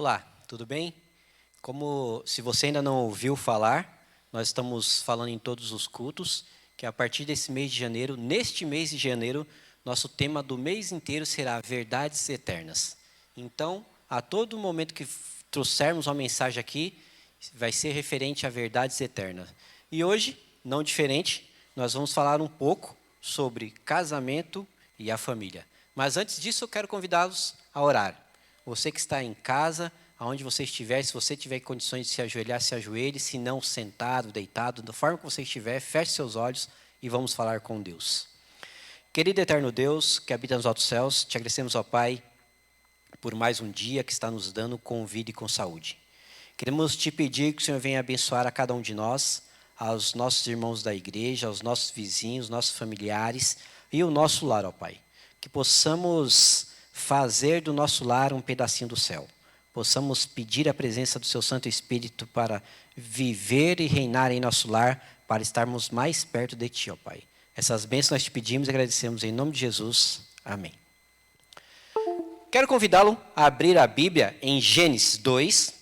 Olá, tudo bem? Como se você ainda não ouviu falar, nós estamos falando em todos os cultos, que a partir desse mês de janeiro, neste mês de janeiro, nosso tema do mês inteiro será Verdades Eternas. Então, a todo momento que trouxermos uma mensagem aqui, vai ser referente a verdades eternas. E hoje, não diferente, nós vamos falar um pouco sobre casamento e a família. Mas antes disso, eu quero convidá-los a orar. Você que está em casa, aonde você estiver, se você tiver condições de se ajoelhar, se ajoelhe, se não sentado, deitado, da forma que você estiver, feche seus olhos e vamos falar com Deus. Querido eterno Deus, que habita nos altos céus, te agradecemos, ó Pai, por mais um dia que está nos dando com vida e com saúde. Queremos te pedir que o Senhor venha abençoar a cada um de nós, aos nossos irmãos da igreja, aos nossos vizinhos, nossos familiares e o nosso lar, ó Pai. Que possamos fazer do nosso lar um pedacinho do céu. Possamos pedir a presença do seu Santo Espírito para viver e reinar em nosso lar, para estarmos mais perto de Ti, ó Pai. Essas bênçãos nós te pedimos e agradecemos em nome de Jesus. Amém. Quero convidá-lo a abrir a Bíblia em Gênesis 2.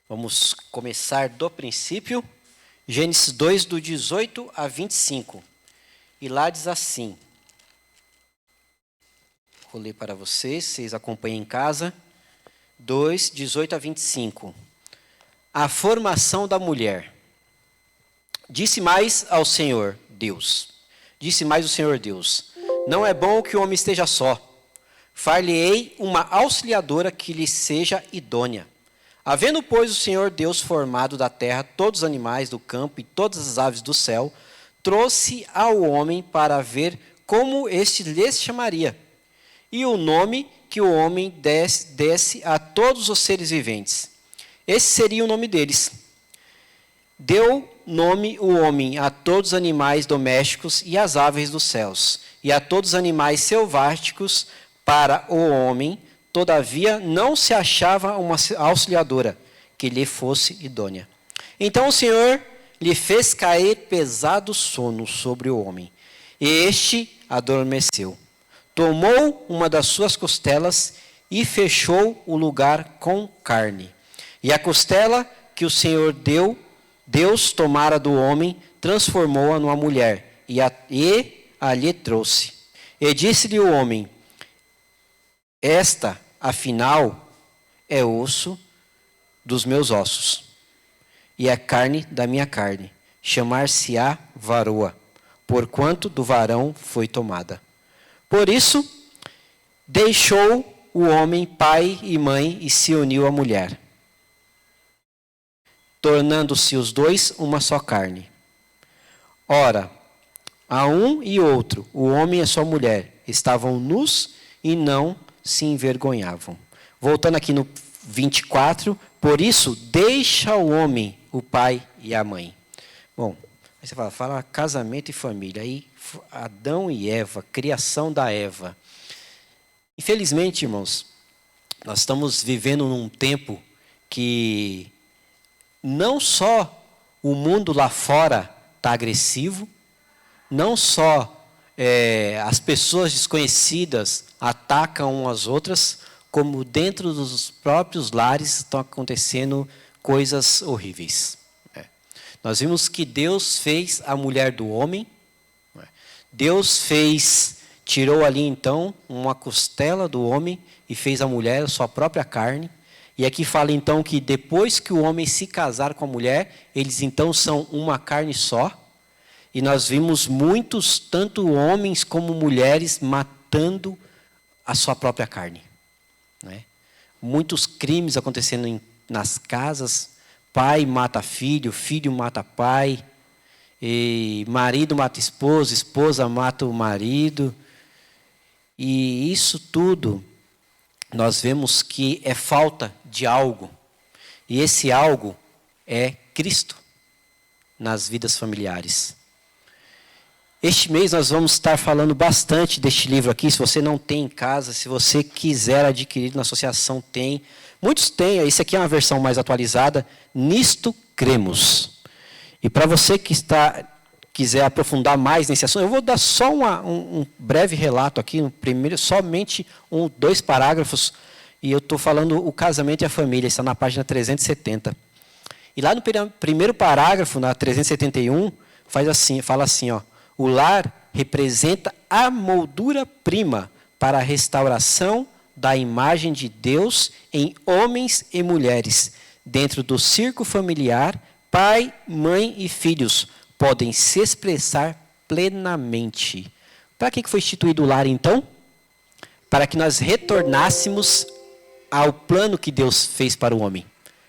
Vamos começar do princípio. Gênesis 2, do 18 a 25. E lá diz assim. Vou ler para vocês acompanhem em casa. 2, 18 a 25. A formação da mulher. Disse mais o Senhor Deus, não é bom que o homem esteja só. Far-lhe-ei uma auxiliadora que lhe seja idônea. Havendo, pois, o Senhor Deus formado da terra todos os animais do campo e todas as aves do céu, trouxe ao homem para ver como este lhes chamaria. E o nome que o homem desse a todos os seres viventes. Esse seria o nome deles. Deu nome o homem a todos os animais domésticos e às aves dos céus, e a todos os animais selváticos. Para o homem, todavia, não se achava uma auxiliadora que lhe fosse idônea. Então o Senhor lhe fez cair pesado sono sobre o homem, e este adormeceu. Tomou uma das suas costelas e fechou o lugar com carne. E a costela que o Senhor Deus tomara do homem, transformou-a numa mulher, e a lhe trouxe. E disse-lhe o homem: esta, afinal, é osso dos meus ossos, e é carne da minha carne. Chamar-se-á varoa, porquanto do varão foi tomada. Por isso, deixou o homem pai e mãe e se uniu à mulher, tornando-se os dois uma só carne. Ora, a um e outro, o homem e a sua mulher, estavam nus e não se envergonhavam. Voltando aqui no 24, por isso, deixa o homem, o pai e a mãe. Bom, aí você fala casamento e família. Aí, Adão e Eva, criação da Eva. Infelizmente, irmãos, nós estamos vivendo num tempo que não só o mundo lá fora está agressivo, não só as pessoas desconhecidas atacam umas às outras, como dentro dos próprios lares estão acontecendo coisas horríveis. Nós vimos que Deus fez a mulher do homem, Deus tirou ali então uma costela do homem e fez a mulher a sua própria carne. E aqui fala então que depois que o homem se casar com a mulher, eles então são uma carne só. E nós vimos muitos, tanto homens como mulheres, matando a sua própria carne. Muitos crimes acontecendo nas casas. Pai mata filho, filho mata pai. E marido mata esposa, esposa mata o marido. E isso tudo, nós vemos que é falta de algo. E esse algo é Cristo nas vidas familiares. Este mês nós vamos estar falando bastante deste livro aqui. Se você não tem em casa, se você quiser adquirir na associação, tem. Muitos têm, esse aqui é uma versão mais atualizada. Nisto cremos. E para você que quiser aprofundar mais nesse assunto, eu vou dar só um breve relato aqui, no primeiro, somente 2 parágrafos, E eu estou falando o casamento e a família, está na página 370. E lá no primeiro parágrafo, na 371, fala assim, ó, o lar representa a moldura-prima para a restauração da imagem de Deus em homens e mulheres. Dentro do círculo familiar, pai, mãe e filhos podem se expressar plenamente. Para que foi instituído o lar, então? Para que nós retornássemos ao plano que Deus fez para o homem.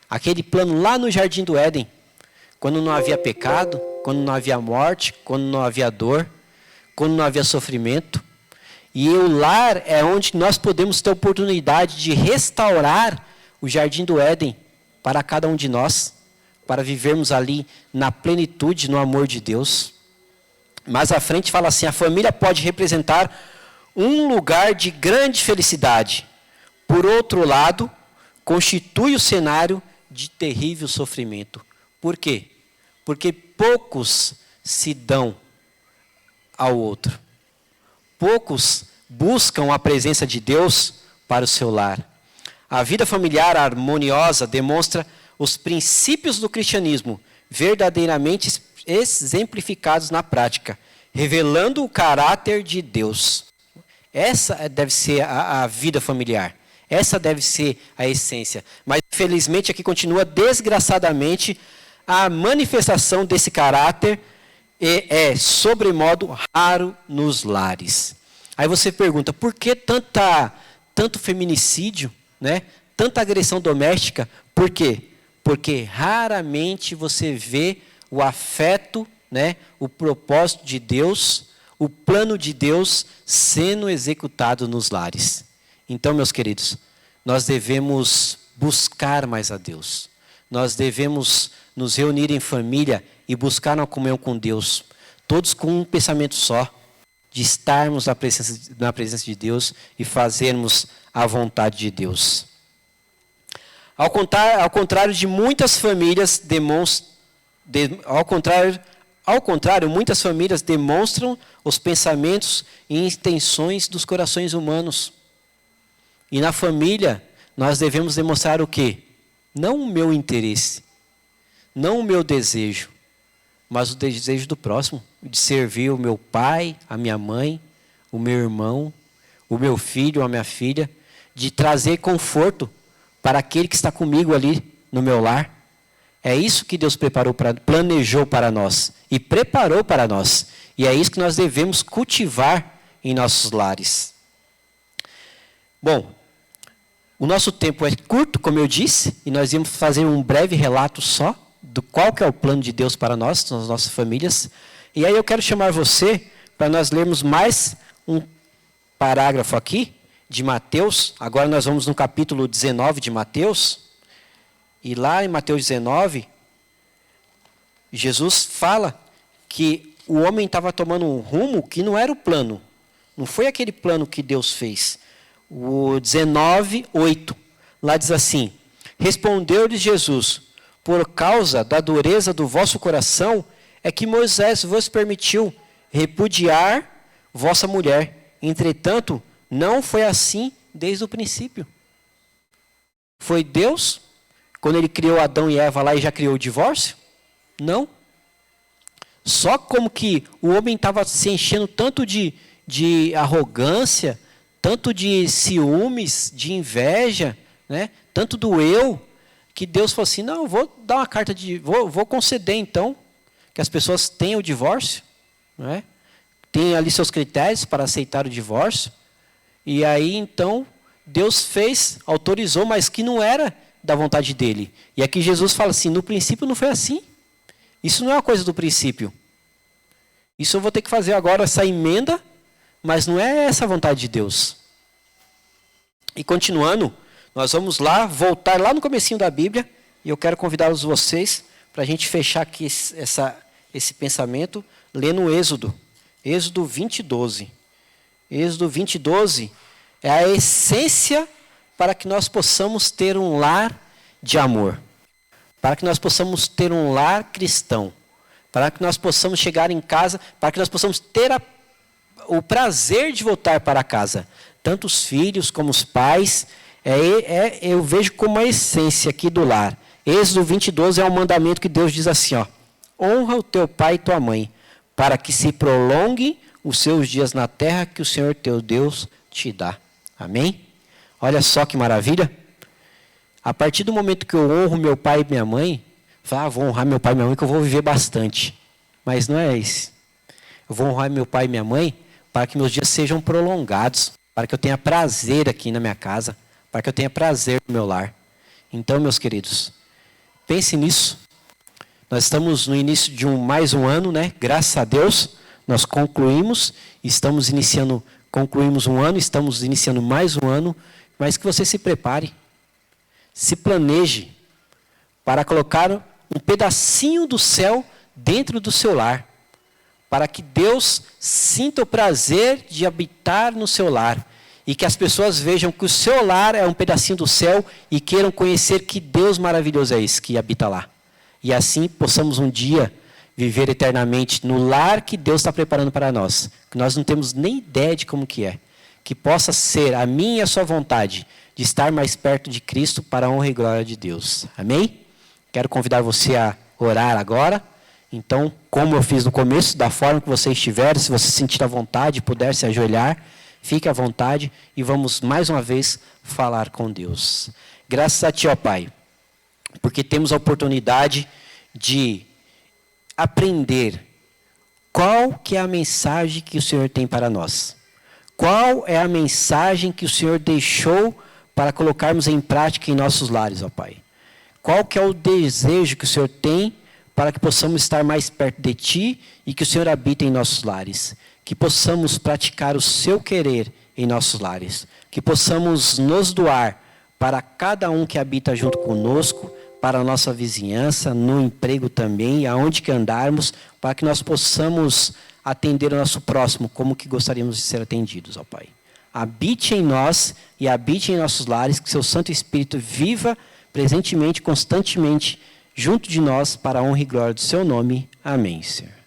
Aquele plano lá no Jardim do Éden, quando não havia pecado, quando não havia morte, quando não havia dor, quando não havia sofrimento. E o lar é onde nós podemos ter a oportunidade de restaurar o Jardim do Éden para cada um de nós, para vivermos ali na plenitude, no amor de Deus. Mais à frente fala assim, a família pode representar um lugar de grande felicidade. Por outro lado, constitui o cenário de terrível sofrimento. Por quê? Porque poucos se dão ao outro. Poucos buscam a presença de Deus para o seu lar. A vida familiar harmoniosa demonstra os princípios do cristianismo verdadeiramente exemplificados na prática, revelando o caráter de Deus. Essa deve ser a vida familiar. Essa deve ser a essência. Mas, infelizmente, aqui continua desgraçadamente a manifestação desse caráter é sobremodo raro nos lares. Aí você pergunta, por que tanto feminicídio, né? Tanta agressão doméstica? Por quê? Porque raramente você vê o afeto, né? O propósito de Deus, o plano de Deus sendo executado nos lares. Então, meus queridos, nós devemos buscar mais a Deus. Nós devemos nos reunir em família e buscar uma comunhão com Deus. Todos com um pensamento só, de estarmos na presença de Deus e fazermos a vontade de Deus. Ao contrário de muitas famílias muitas famílias demonstram os pensamentos e intenções dos corações humanos. E na família, nós devemos demonstrar o quê? Não o meu interesse, não o meu desejo, mas o desejo do próximo, de servir o meu pai, a minha mãe, o meu irmão, o meu filho, a minha filha, de trazer conforto para aquele que está comigo ali no meu lar. É isso que Deus planejou para nós e preparou para nós. E é isso que nós devemos cultivar em nossos lares. Bom, o nosso tempo é curto, como eu disse, e nós íamos fazer um breve relato só do qual que é o plano de Deus para nós, nas nossas famílias. E aí eu quero chamar você para nós lermos mais um parágrafo aqui de Mateus. Agora nós vamos no capítulo 19 de Mateus. E lá em Mateus 19, Jesus fala que o homem estava tomando um rumo que não era o plano. Não foi aquele plano que Deus fez. O 19:8, lá diz assim, respondeu-lhes Jesus, por causa da dureza do vosso coração, é que Moisés vos permitiu repudiar vossa mulher. Entretanto, não foi assim desde o princípio. Foi Deus, quando ele criou Adão e Eva lá e já criou o divórcio? Não. Só como que o homem estava se enchendo tanto de arrogância, tanto de ciúmes, de inveja, né? Tanto do eu, que Deus falou assim, não, vou dar uma carta vou conceder então, que as pessoas tenham o divórcio, né? Tem ali seus critérios para aceitar o divórcio. E aí então, Deus autorizou, mas que não era da vontade dele. E aqui Jesus fala assim, no princípio não foi assim. Isso não é uma coisa do princípio. Isso eu vou ter que fazer agora, essa emenda, mas não é essa a vontade de Deus. E continuando, nós vamos voltar lá no comecinho da Bíblia, e eu quero convidar vocês para a gente fechar aqui esse pensamento, lendo o Êxodo 20:12. Êxodo 20:12 é a essência para que nós possamos ter um lar de amor, para que nós possamos ter um lar cristão, para que nós possamos chegar em casa, para que nós possamos ter o prazer de voltar para casa, tanto os filhos como os pais, Eu vejo como a essência aqui do lar. Êxodo 20:12 é um mandamento que Deus diz assim, ó: honra o teu pai e tua mãe, para que se prolongue os seus dias na terra que o Senhor teu Deus te dá. Amém? Olha só que maravilha. A partir do momento que eu honro meu pai e minha mãe, vou honrar meu pai e minha mãe que eu vou viver bastante. Mas não é isso. Eu vou honrar meu pai e minha mãe para que meus dias sejam prolongados, para que eu tenha prazer aqui na minha casa, para que eu tenha prazer no meu lar. Então, meus queridos, pense nisso. Nós estamos no início de mais um ano, né? Graças a Deus, nós concluímos um ano, estamos iniciando mais um ano, mas que você se prepare, se planeje para colocar um pedacinho do céu dentro do seu lar, para que Deus sinta o prazer de habitar no seu lar e que as pessoas vejam que o seu lar é um pedacinho do céu e queiram conhecer que Deus maravilhoso é esse que habita lá. E assim possamos um dia viver eternamente no lar que Deus está preparando para nós, que nós não temos nem ideia de como que é. Que possa ser a minha e a sua vontade de estar mais perto de Cristo para a honra e glória de Deus. Amém? Quero convidar você a orar agora. Então, como eu fiz no começo, da forma que você estiver, se você sentir a vontade, puder se ajoelhar, fique à vontade e vamos mais uma vez falar com Deus. Graças a Ti, ó Pai, porque temos a oportunidade de aprender qual que é a mensagem que o Senhor tem para nós. Qual é a mensagem que o Senhor deixou para colocarmos em prática em nossos lares, ó Pai? Qual que é o desejo que o Senhor tem para que possamos estar mais perto de Ti e que o Senhor habite em nossos lares? Que possamos praticar o Seu querer em nossos lares. Que possamos nos doar para cada um que habita junto conosco, para a nossa vizinhança, no emprego também, aonde que andarmos, para que nós possamos atender o nosso próximo como que gostaríamos de ser atendidos, ó Pai. Habite em nós e habite em nossos lares, que Seu Santo Espírito viva presentemente, constantemente, junto de nós, para a honra e glória do Seu nome. Amém, Senhor.